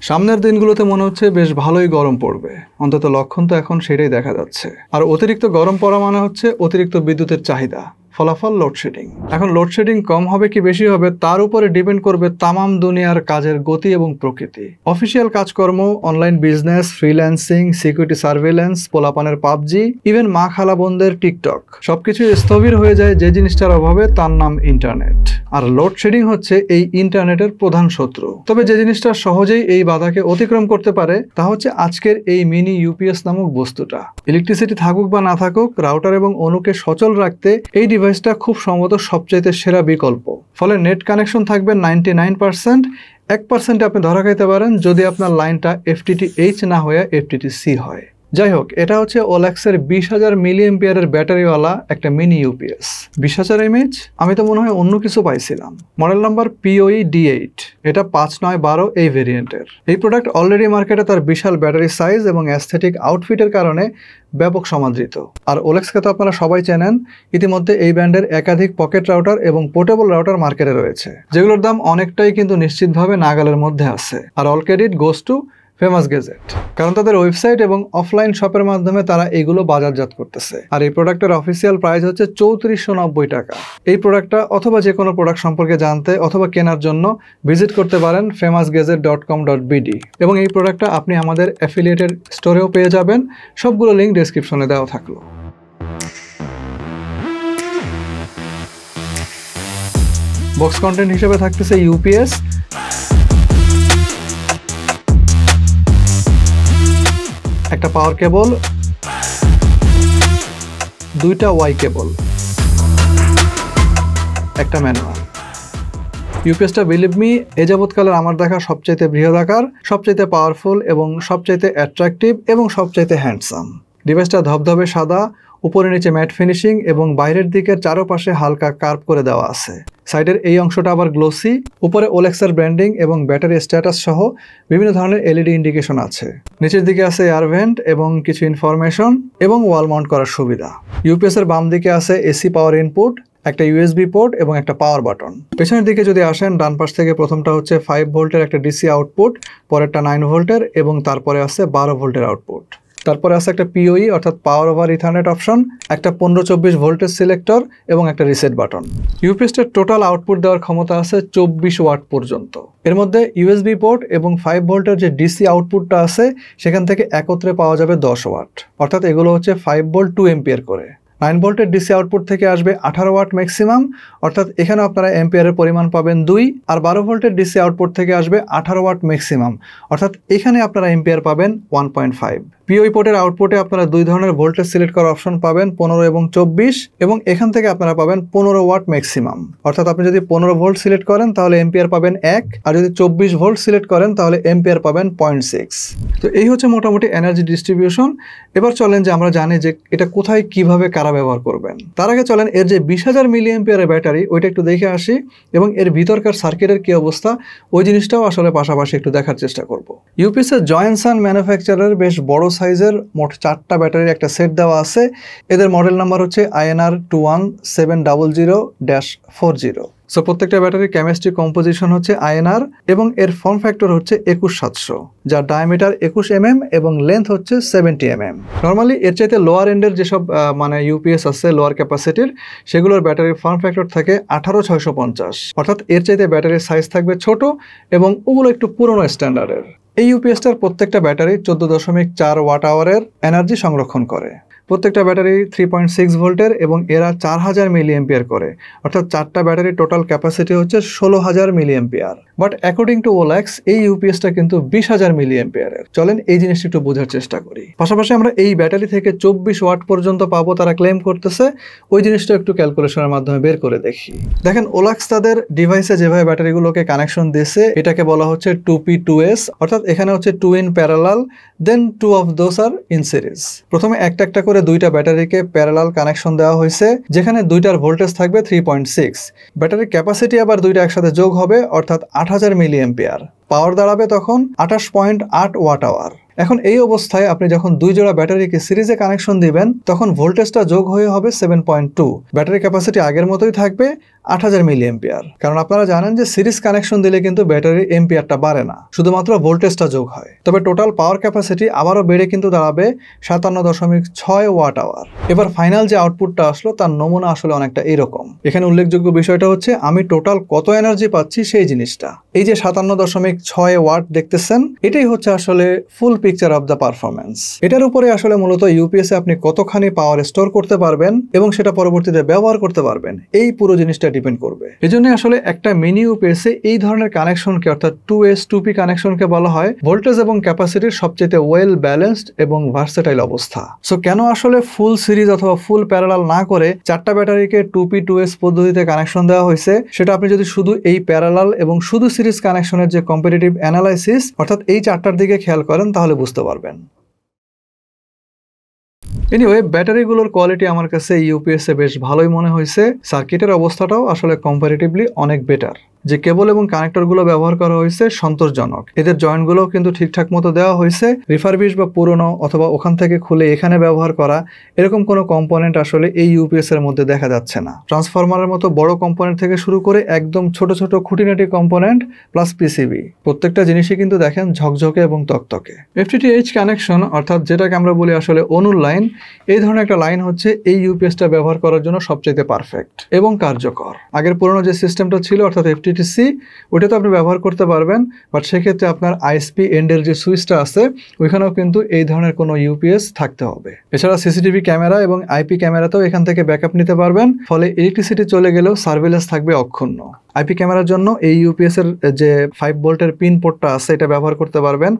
সামনের দিনগুলোতে মনে হচ্ছে বেশ ভালোই গরম পড়বে, অন্তত লক্ষণ তো এখন সেটাই দেখা যাচ্ছে। আর অতিরিক্ত গরম পড়া মানে হচ্ছে অতিরিক্ত বিদ্যুতের চাহিদা, ফলাফল লোডশেডিং। এখন লোডশেডিং কম হবে কি বেশি হবে তার উপরে ডিপেন্ড করবে তামাম দুনিয়ার কাজের গতি এবং প্রকৃতি। অফিসিয়াল কাজকর্ম, online business, freelancing, security surveillance, পোলাপানের পাবজি, ইভেন মা খালা বোনদের টিকটক, সবকিছু স্থবির হয়ে যায় যে জিনিসটার অভাবে, তার নাম ইন্টারনেট। আর লোডশেডিং হচ্ছে এই ইন্টারনেটের প্রধান শত্রু। তবে যে জিনিসটা সহজেই এই বাধাকে অতিক্রম করতে পারে তা হচ্ছে আজকের এই মিনি ইউপিএস নামক বস্তুটা। ইলেকট্রিসিটি থাকুক বা না থাকুক, রাউটার এবং অনুকে সচল রাখতে এই ডিভাইসটা খুব সম্ভবত সবচাইতে সেরা বিকল্প। ফলে নেট কানেকশন থাকবে 99%, 1% আপনি ধরা খাইতে পারেন যদি আপনার লাইনটা FTTH না হয়ে FTTC হয়। যাই হোক, এটা হচ্ছে ওলাক্সের 20,000 মিলিঅ্যাম্পিয়ারের ব্যাটারিওয়ালা একটা মিনি ইউপিএস। 20,000 mAh? আমি তো মনে হয় অন্য কিছু পাইছিলাম। মডেল নাম্বার POE D8, এটা 5912 এই ভেরিয়েন্টের। এই প্রোডাক্ট অলরেডি মার্কেটে তার বিশাল ব্যাটারি সাইজ এবং অ্যাস্থেটিক আউটফিটের কারণে ব্যাপক সমাদৃত। আর ওলেক্সকে তো আপনারা সবাই চেনেন, ইতিমধ্যে এই ব্র্যান্ডের একাধিক পকেট রাউটার এবং পোর্টেবল রাউটার মার্কেটে রয়েছে, যেগুলোর দাম অনেকটাই কিন্তু নিশ্চিতভাবে নাগালের মধ্যে আছে। আর all credit goes to famous gadget, কারণ তাদের ওয়েবসাইট এবং অফলাইন শপের মাধ্যমে তারা এইগুলো বাজারজাত করতেছে। আর এই প্রোডাক্টের অফিসিয়াল প্রাইস হচ্ছে 3490 টাকা। এই প্রোডাক্টটা অথবা যে কোনো প্রোডাক্ট সম্পর্কে জানতে অথবা কেনার জন্য ভিজিট করতে পারেন famousgadget.com.bd, এবং এই প্রোডাক্টটা আপনি আমাদের অ্যাফিলিয়েটেড স্টোরেও পেয়ে যাবেন। সবগুলো লিঙ্ক ডেসক্রিপশনে দেওয়া থাকলো। বক্স কন্টেন্ট হিসেবে থাকতেছে ইউপিএস, একটা পাওয়ার কেবল, দুইটা ওয়াই কেবল, একটা ম্যানুয়াল। ইউপিএসটা বিলিভ মি এ যাবৎকালের আমার দেখা সবচাইতে বৃহদাকার, সবচাইতে পাওয়ারফুল এবং সবচাইতে অ্যাট্রাকটিভ এবং সবচাইতে হ্যান্ডসাম। ডিভাইসটা ধবধবে সাদা, উপরে নিচে ম্যাট ফিনিশিং এবং বাইরের দিকের চারপাশে হালকা কার্ভ করে দেওয়া আছে। সাইডের এই অংশটা আবার গ্লোসি, উপরে ওলেক্সের ব্র্যান্ডিং এবং ব্যাটারি স্ট্যাটাস সহ বিভিন্ন ধরনের LED ইন্ডিকেশন আছে। নিচের দিকে আছে এয়ার ভেন্ট এবং কিছু ইনফরমেশন এবং ওয়াল মাউন্ট করার সুবিধা। ইউপিএস এর বাম দিকে আছে AC পাওয়ার ইনপুট, একটা USB পোর্ট এবং একটা পাওয়ার বাটন। পেছনের দিকে যদি আসেন, ডান পাশ থেকে প্রথমটা হচ্ছে 5 ভোল্টের একটা DC আউটপুট, পরেরটা 9 ভোল্টের এবং তারপরে আছে 12 ভোল্টের আউটপুট। তারপরে আছে একটা POE অর্থাৎ পাওয়ার ওভার ইথারনেট অপশন, একটা 15-24 ভোল্টের সিলেক্টর এবং একটা রিসেট বাটন। ইউপিএসটার টোটাল আউটপুট দেওয়ার ক্ষমতা আছে 24 ওয়াট পর্যন্ত। এর মধ্যে USB পোর্ট এবং 5 ভোল্টের যে DC আউটপুটটা আছে সেখান থেকে একত্রে পাওয়া যাবে 10 ওয়াট, অর্থাৎ এগুলো হচ্ছে 5 ভোল্ট 2 এম্পিয়ার করে। 9 ভোল্টের DC আউটপুট থেকে আসবে 18 ওয়াট ম্যাক্সিমাম, অর্থাৎ এখানে আপনারা এম্পিয়ারের পরিমাণ পাবেন 2। আর 12 ভোল্টের DC আউটপুট থেকে আসবে 18 ওয়াট ম্যাক্সিমাম, অর্থাৎ এখানে আপনারা এম্পিয়ার পাবেন 1.5। POE পোর্টের আউটপুটে আপনারা দুই ধরনের ভোল্টেজ সিলেক্ট করার অপশন পাবেন, 15 এবং 24, এবং এখান থেকে আপনারা পাবেন 15 ওয়াট ম্যাক্সিমাম, অর্থাৎ আপনি যদি 15 ভোল্ট সিলেক্ট করেন তাহলে এম্পিয়ার পাবেন 1, আর যদি 24 ভোল্ট সিলেক্ট করেন তাহলে এম্পিয়ার পাবেন 0.6। তো এই হচ্ছে মোটামুটি এনার্জি ডিস্ট্রিবিউশন। এবার চলেন যে আমরা জানি যে এটা কোথায় কিভাবে কারা ব্যবহার করবেন। তার আগে চলেন এর যে 20,000 মিলিঅ্যাম্পিয়ারের ব্যাটারি ওইটা একটু দেখে আসি, এবং এর ভিতরকার সার্কিটের কি অবস্থা ওই জিনিসটাও আসলে পাশাপাশি একটু দেখার চেষ্টা করব। ইউপিএস এর জয়েনসন ম্যানুফ্যাকচারের বেশ বড় সাইজের মোট 4টা ব্যাটারির একটা সেট দেওয়া আছে। এদের মডেল নাম্বার হচ্ছে INR 21700-40। সো প্রত্যেকটা ব্যাটারির কেমিস্ট্রি কম্পোজিশন হচ্ছে INR এবং এর ফর্ম ফ্যাক্টর হচ্ছে 21700, যার ডায়ামিটার 21 mm এবং লেন্থ হচ্ছে 70 mm। নর্মালি এর চাইতে লোয়ার এন্ডের যেসব মানে ইউপিএস আছে লোয়ার ক্যাপাসিটির, সেগুলোর ব্যাটারির ফর্ম ফ্যাক্টর থাকে 18650, অর্থাৎ এর চাইতে ব্যাটারির সাইজ থাকবে ছোট এবং ওগুলো একটু পুরনো স্ট্যান্ডার্ডের। এই ইউপিএসটার প্রত্যেকটা ব্যাটারি 14.4 ওয়াট আওয়ারের এনার্জি সংরক্ষণ করে। প্রত্যেকটা ব্যাটারি 3.6 ভোল্টের এবং এরা 4000 মিলিঅ্যাম্পিয়ার করে, অর্থাৎ 4টা ব্যাটারির টোটাল ক্যাপাসিটি হচ্ছে 16000 milliampere. But according to OLX এই ইউপিএসটা কিন্তু 20,000 মিলিঅ্যাম্পিয়ারের। চলেন এই জিনিসটা একটু বোঝার চেষ্টা করি। পাশাপাশি আমরা এই ব্যাটারি থেকে 24 ওয়াট পর্যন্ত পাবো তারা ক্লেম করতেছে, ওই জিনিসটা একটু ক্যালকুলেশনের মাধ্যমে বের করে দেখি। দেখেন ওলেক্স তাদের ডিভাইসে যেভাবে ব্যাটারিগুলোকে কানেকশন দিয়েছে এটাকে বলা হচ্ছে 2P2S, অর্থাৎ এখানে হচ্ছে 2 in parallel, then 2 of those are in series। প্রথমে একটা করে দুইটা ব্যাটারিকে প্যারালাল কানেকশন দেওয়া হয়েছে, যেখানে দুইটার ভোল্টেজ থাকবে 3.6। ব্যাটারির ক্যাপাসিটি আবার দুইটা একসাথে যোগ হবে, অর্থাৎ 8000 মিলিঅ্যাম্পিয়ার। পাওয়ার দাঁড়াবে তখন 28.8 ওয়াট আওয়ার। এখন এই অবস্থায় আপনি যখন দুই জোড়া ব্যাটারিকে সিরিজে কানেকশন দিবেন তখন ভোল্টেজটা যোগ হয়ে হবে 7.2। ব্যাটারি ক্যাপাসিটি আগের মতোই থাকবে, 8000 মিলি এম্পিয়ার। কারণ আপনারা জানেন যে সিরিজ কানেকশন দিলে কিন্তু ব্যাটারির এম্পিয়ারটা বাড়ে না, শুধুমাত্র ভোল্টেজটা যোগ হয়। তবে টোটাল পাওয়ার ক্যাপাসিটি আবারও বেড়ে কিন্তু দাঁড়াবে 57.6 ওয়াট আওয়ার। এবার ফাইনাল যে আউটপুটটা আসলো তার নমুনা আসলে অনেকটা এরকম। এখানে উল্লেখযোগ্য বিষয়টা হচ্ছে আমি টোটাল কত এনার্জি পাচ্ছি সেই জিনিসটা। এই যে 57.6 ওয়াট দেখতেছেন, এটাই হচ্ছে আসলে ফুল পিকচার অফ দ্য পারফরমেন্স। এটার উপরে আসলে মূলত ইউপিএসে আপনি কতখানি পাওয়ার স্টোর করতে পারবেন এবং সেটা পরবর্তীতে ব্যবহার করতে পারবেন, এই পুরো জিনিসটা ডিপেন্ড করবে। এজন্য আসলে একটা মিনি ইউপিএসে এই ধরনের কানেকশনকে অর্থাৎ 2S 2P কানেকশনকে বলা হয় ভোল্টেজ এবং ক্যাপাসিটির সবচেয়ে ওয়েল ব্যালেন্সড এবং ভার্সেটাইল অবস্থা। সো কেন আসলে ফুল সিরিজ অথবা ফুল প্যারালাল না করে 4টা ব্যাটারিকে 2P 2S পদ্ধতিতে কানেকশন দেওয়া হয়েছে, সেটা আপনি যদি শুধু এই প্যারালাল এবং শুধু সিরিজ কানেকশনের যে কম্পারেটিভ অ্যানালাইসিস অর্থাৎ এই 4টার দিকে খেয়াল করেন তাহলে বুঝতে পারবেন। এনিওয়ে, ব্যাটারিগুলোর কোয়ালিটি আমার কাছে ইউপিএস এ বেশ ভালোই মনে হয়েছে। সার্কিটের অবস্থাটাও আসলে কম্পারেটিভলি অনেক বেটার। যে কেবল এবং কানেক্টরগুলো ব্যবহার করা হয়েছে সন্তোষজনক। এদের জয়েন্টগুলোও কিন্তু ঠিকঠাক মতো দেওয়া হয়েছে। রিফারবিশ বা পুরনো অথবা ওখান থেকে খুলে এখানে ব্যবহার করা এরকম কোনো কম্পোনেন্ট আসলে এই ইউপিএস এর মধ্যে দেখা যাচ্ছে না। ট্রান্সফরমারের মতো বড় কম্পোনেন্ট থেকে শুরু করে একদম ছোট ছোট খুঁটিনাটি কম্পোনেন্ট প্লাস পিসিবি, প্রত্যেকটা জিনিসই কিন্তু দেখেন ঝকঝকে এবং তকতকে। এফটিটিএইচ কানেকশন অর্থাৎ যেটাকে আমরা বলি আসলে অনুর লাইন, এই ধরনের একটা লাইন হচ্ছে এই ইউপিএসটা ব্যবহার করার জন্য সবচেয়ে পারফেক্ট এবং কার্যকর। আগের পুরনো যে সিস্টেমটা ছিল অর্থাৎ এফটিটিসি, ওটা তো আপনি ব্যবহার করতে পারবেন, বাট সেক্ষেত্রে আপনার আইএসপি এন্ডের যে সুইচটা আছে ওইখানেও কিন্তু এই ধরনের কোনো ইউপিএস থাকতে হবে। এছাড়া সিসিটিভি ক্যামেরা এবং আইপি ক্যামেরাতেও এখান থেকে ব্যাকআপ নিতে পারবেন, ফলে ইলেকট্রিসিটি চলে গেলেও সার্ভেলেন্স থাকবে অক্ষুণ্ণ। আইপি ক্যামেরার জন্য এই ইউপিএস এর যে 5 ভোল্টের পিন পোর্টটা আছে এটা ব্যবহার করতে পারবেন,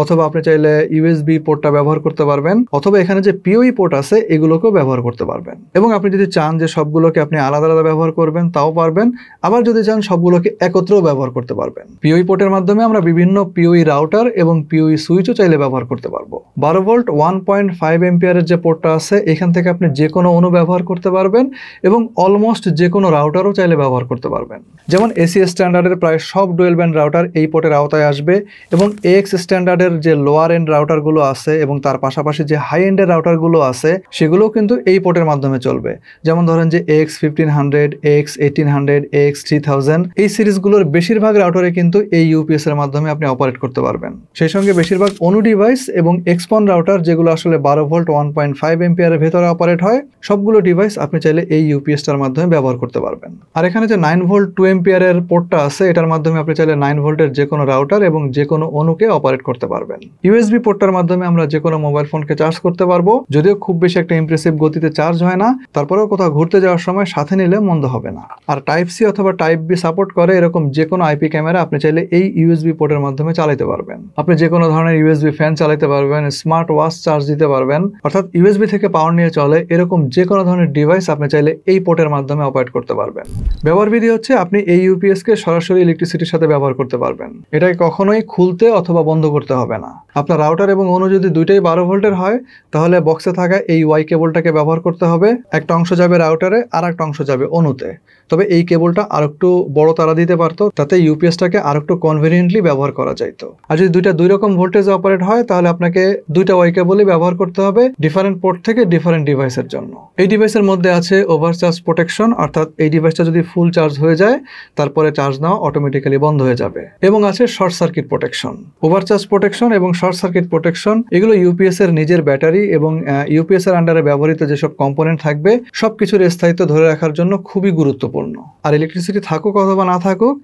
অথবা আপনি চাইলে ইউএসবি পোর্টটা ব্যবহার করতে পারবেন, অথবা এখানে যে পিওই পোর্ট আছে এগুলোকেও ব্যবহার করতে পারবেন। এবং আপনি যদি চান যে সবগুলোকে আপনি আলাদা আলাদা ব্যবহার করবেন তাও পারবেন, আবার যদি চান সবগুলোকে একত্রেও ব্যবহার করতে পারবেন। পিওই পোর্টের মাধ্যমে আমরা বিভিন্ন পিওই রাউটার এবং পিওই সুইচও চাইলে ব্যবহার করতে পারবো। 12 ভোল্ট 1.5 এম্পিয়ারের যে পোর্টটা আছে এখান থেকে আপনি যে কোনো অণু ব্যবহার করতে পারবেন এবং অলমোস্ট যে কোনো রাউটারও চাইলে ব্যবহার করতে পারবেন। যেমন এসি স্ট্যান্ডার্ডের প্রায় সব ডুয়েল ব্যান্ড রাউটার এই পোর্টের আওতায় আসবে এবং এক্স স্ট্যান্ডার্ডের যে লোয়ার এন্ড রাউটারগুলো আছে এবং তার পাশাপাশি যে হাই এন্ডের রাউটারগুলো আছে সেগুলোও কিন্তু এই পোর্টের মাধ্যমে চলবে। যেমন ধরেন যে X1500, X1800, X3000 এই সিরিজগুলোর বেশিরভাগ রাউটারে কিন্তু এই ইউপিএস এর মাধ্যমে আপনি অপারেট করতে পারবেন। সেই সঙ্গে বেশিরভাগ অনু ডিভাইস এবং এক্সপন রাউটার যেগুলো আসলে 12 ভোল্ট 1.5 এম্পিয়ারের ভেতরে অপারেট হয় সবগুলো ডিভাইস আপনি চাইলে এই ইউপিএসটার মাধ্যমে ব্যবহার করতে পারবেন। আর এখানে যে 9 ভোল্ট 2 এম্পিয়ারের পোর্টটা আছে এটার মাধ্যমে আপনি চাইলে 9 ভোল্টের যে কোনো রাউটার এবং যে কোনো অনুকে অপারেট করতে পারবেন। ইউএসবি পোর্টটার মাধ্যমে আমরা যে কোনো মোবাইল ফোনকে চার্জ করতে পারবো, যদিও খুব বেশি একটা ইমপ্রেসিভ গতিতে চার্জ হয় না, তারপরেও কোথাও ঘুরতে যাওয়ার সময় সাথে নিলে মন্দ হবে না। আর টাইপ সি অথবা টাইপ বি সাপোর্ট করে এরকম যে কোনো আইপি ক্যামেরা আপনি চাইলে এই ইউএসবি পোর্টের মাধ্যমে চালাতে পারবেন। আপনি যে কোনো ধরনের ইউএসবি ফ্যান চালাতে পারবেন, স্মার্ট ওয়াচ চার্জ দিতে পারবেন, অর্থাৎ ইউএসবি থেকে পাওয়ার নিয়ে চলে এরকম যে কোনো ধরনের ডিভাইস আপনি চাইলে এই পোর্টের মাধ্যমে অপারেট করতে পারবেন। ব্যবহার বিধি হচ্ছে আপনি এই ইউপিএস কে সরাসরি ইলেকট্রিসিটির সাথে ব্যবহার করতে পারবেন। এটাকে কখনোই খুলতে অথবা বন্ধ করতে হবে না। আপনার রাউটার এবং অনু যদি দুইটাই 12 ভোল্টের হয় তাহলে বক্সে থাকা এই ওয়াই কেবলটাকে ব্যবহার করতে হবে। একটা অংশ যাবে রাউটারে আর একটা অংশ যাবে অনুতে। তবে এই কেবলটা আর একটু বড় তারা দিতে পারতো, তাতে ইউপিএসটাকে আর একটু কনভিনিয়েন্টলি ব্যবহার করা যাইতো। আর যদি দুইটা দুই রকম ভোল্টেজে অপারেট হয় তাহলে আপনাকে দুইটা ওয়াই কেবলই ব্যবহার করতে হবে ডিফারেন্ট পোর্ট থেকে ডিফারেন্ট ডিভাইসের জন্য। এই ডিভাইসের মধ্যে আছে ওভারচার্জ প্রোটেকশন, অর্থাৎ এই ডিভাইসটা যদি ফুল চার্জ হয়ে যায় তারপরে চার্জ নেওয়া অটোমেটিক্যালি বন্ধ হয়ে যাবে। এবং আছে short circuit protection. Overcharge protection এবং শর্ট সার্কিট প্রোটেকশন এগুলো ইউপিএস এর নিজের ব্যাটারি এবং ইউপিএস এর আন্ডারে ব্যবহৃত যেসব কম্পোনেন্ট থাকবে সবকিছুর স্থায়িত্ব ধরে রাখার জন্য খুবই গুরুত্বপূর্ণ। আর ইলেকট্রিসিটি থাকুক অথবা না থাকুক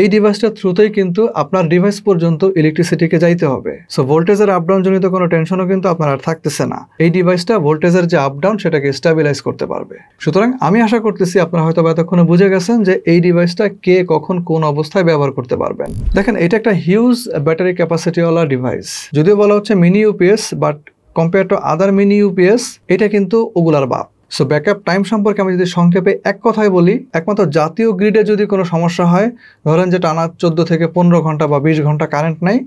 এই ডিভাইসটার থ্রুতেই কিন্তু আপনার ডিভাইস পর্যন্ত ইলেকট্রিসিটিকে যাইতে হবে। সো ভোল্টেজের আপডাউন জনিত কোনো টেনশনও কিন্তু আপনার আর থাকতেছে না। এই ডিভাইসটা ভোল্টেজের যে আপডাউন সেটাকে স্টেবিলাইজ করতে পারবে। সুতরাং আমি আশা করতেছি আপনারা হয়তো এতক্ষণে বুঝে গেছেন যে এই ডিভাইসটা কে কখন কোন অবস্থায় ব্যবহার করতে পারবেন। দেখেন এটা একটা হিউজ ব্যাটারি ক্যাপাসিটিওয়ালা ডিভাইস। যদিও বলা হচ্ছে mini UPS, but compare to other mini UPS এটা কিন্তু ওগুলার বাপ। সো ব্যাকআপ টাইম সম্পর্কে আমি যদি সংক্ষেপে এক কথায় বলি, একমাত্র জাতীয় গ্রিডে যদি কোনো সমস্যা হয়, ধরেন যে টানা 14 থেকে 15 ঘন্টা বা 20 ঘন্টা কারেন্ট নাই,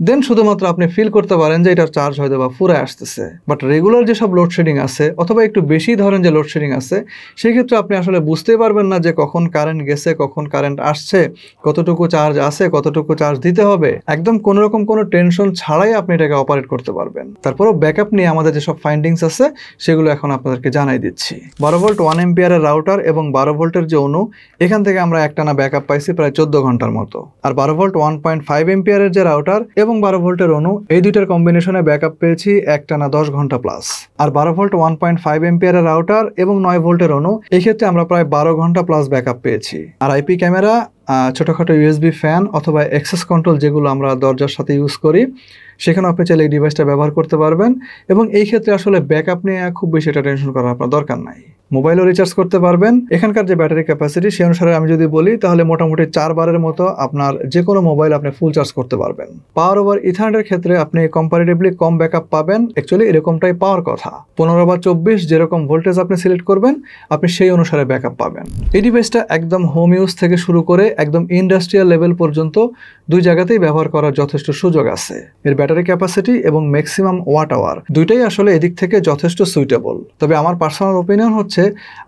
দেন শুধুমাত্র আপনি ফিল করতে পারেন যে এটার চার্জ হয়তো বা ফুরায় আসতেছে। বাট রেগুলার যেসব লোডশেডিং আছে অথবা একটু বেশি ধরেন যে লোডশেডিং আছে, সেই ক্ষেত্রে আপনি আসলে বুঝতেই পারবেন না যে কখন কারেন্ট গেছে, কখন কারেন্ট আসছে, কতটুকু চার্জ আছে, কতটুকু চার্জ দিতে হবে। একদম কোনো রকম কোনো টেনশন ছাড়াই আপনি এটাকে অপারেট করতে পারবেন। তারপরও ব্যাকআপ নিয়ে আমাদের যেসব ফাইন্ডিংস আছে সেগুলো এখন আপনাদেরকে জানাই দিচ্ছি। দিচ্ছি। 12 ভোল্ট 1 এম্পিয়ারের রাউটার এবং 12 ভোল্টের যে অনু, এখান থেকে আমরা একটানা ব্যাকআপ পাইছি প্রায় 14 ঘন্টার মতো। আর 12 ভোল্ট 1.5 এম্পিয়ারের যে রাউটার এবং 12 ভোল্টের অনু, এই দুইটার কম্বিনেশনে ব্যাকআপ পেয়েছি একটানা 10 ঘন্টা প্লাস। আর 12 ভোল্ট 1.5 এম্পিয়ারের রাউটার এবং 9 ভোল্টের অনু, এই ক্ষেত্রে আমরা প্রায় 12 ঘন্টা প্লাস ব্যাকআপ পেয়েছি। আর আইপি ক্যামেরা, ছোটোখাটো ইউএসবি ফ্যান অথবা অ্যাক্সেস কন্ট্রোল যেগুলো আমরা দরজার সাথে ইউজ করি, সেখানে আপনি চাইলে এই ডিভাইসটা ব্যবহার করতে পারবেন। এবং এই ক্ষেত্রে আসলে ব্যাকআপ নিয়ে খুব বেশি এটা টেনশন করার আপনার দরকার নাই। মোবাইলও রিচার্জ করতে পারবেন। এখানকার যে ব্যাটারি ক্যাপাসিটি সেই অনুসারে আমি যদি বলি তাহলে মোটামুটি 4 বারের মতো আপনার যে কোনো মোবাইল আপনি ফুল চার্জ করতে পারবেন। পাওয়ার ওভার ইথারনেটের ক্ষেত্রে আপনি কম্পারেটিভলি কম ব্যাকআপ পাবেন। অ্যাকচুয়ালি এরকমটাই পাওয়ার কথা। 15 বা 24 যেরকম ভোল্টেজ আপনি সিলেক্ট করবেন, আপনি সেই অনুসারে ব্যাকআপ পাবেন। এই ডিভাইসটা একদম হোম ইউজ থেকে শুরু করে একদম ইন্ডাস্ট্রিয়াল লেভেল পর্যন্ত দুই জায়গাতেই ব্যবহার করার যথেষ্ট সুযোগ আছে। এর ব্যাটারি ক্যাপাসিটি এবং ম্যাক্সিমাম ওয়াট আওয়ার দুইটাই আসলে এদিক থেকে যথেষ্ট সুইটেবল। তবে আমার পার্সোনাল ওপিনিয়ন হচ্ছে,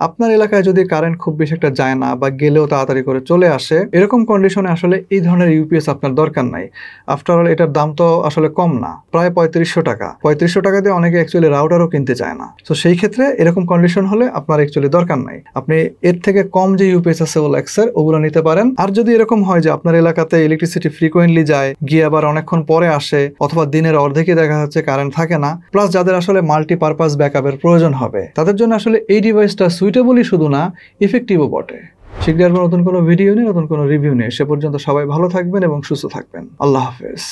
আপনার এলাকায় যদি কারেন্ট খুব বেশি একটা যায় না বা গেলেও তাড়াতাড়ি করে চলে আসে, এরকম কন্ডিশনে আসলে এই ধরনের ইউপিএস আপনার দরকার নাই। আফটার অল এটার দাম তো আসলে কম না, প্রায় 3500 টাকা। 3500 টাকা দিয়ে অনেকে অ্যাকচুয়ালি রাউটারও কিনতে চায় না। তো সেই ক্ষেত্রে এরকম কন্ডিশন হলে আপনার অ্যাকচুয়ালি দরকার নাই। আপনি এর থেকে কম যে ইউপিএস আছে ওলাক্সের, ওগুলো নিতে পারেন। আর যদি এরকম হয় যে আপনার এলাকাতে ইলেকট্রিসিটি ফ্রিকোয়েন্টলি যায়, গিয়ে আবার অনেকক্ষণ পরে আসে, অথবা দিনের অর্ধেকই দেখা যাচ্ছে কারেন্ট থাকে না, প্লাস যাদের আসলে মাল্টিপারপাস ব্যাকআপের প্রয়োজন হবে, তাদের জন্য আসলে এই ডিভাইসটা সুইটেবলই শুধু না, ইফেক্টিভও বটে। শীঘ্রই আসবো নতুন কোনো ভিডিও নিয়ে, নতুন কোনো রিভিউ নিয়ে। সে পর্যন্ত সবাই ভালো থাকবেন এবং সুস্থ থাকবেন। আল্লাহ হাফেজ।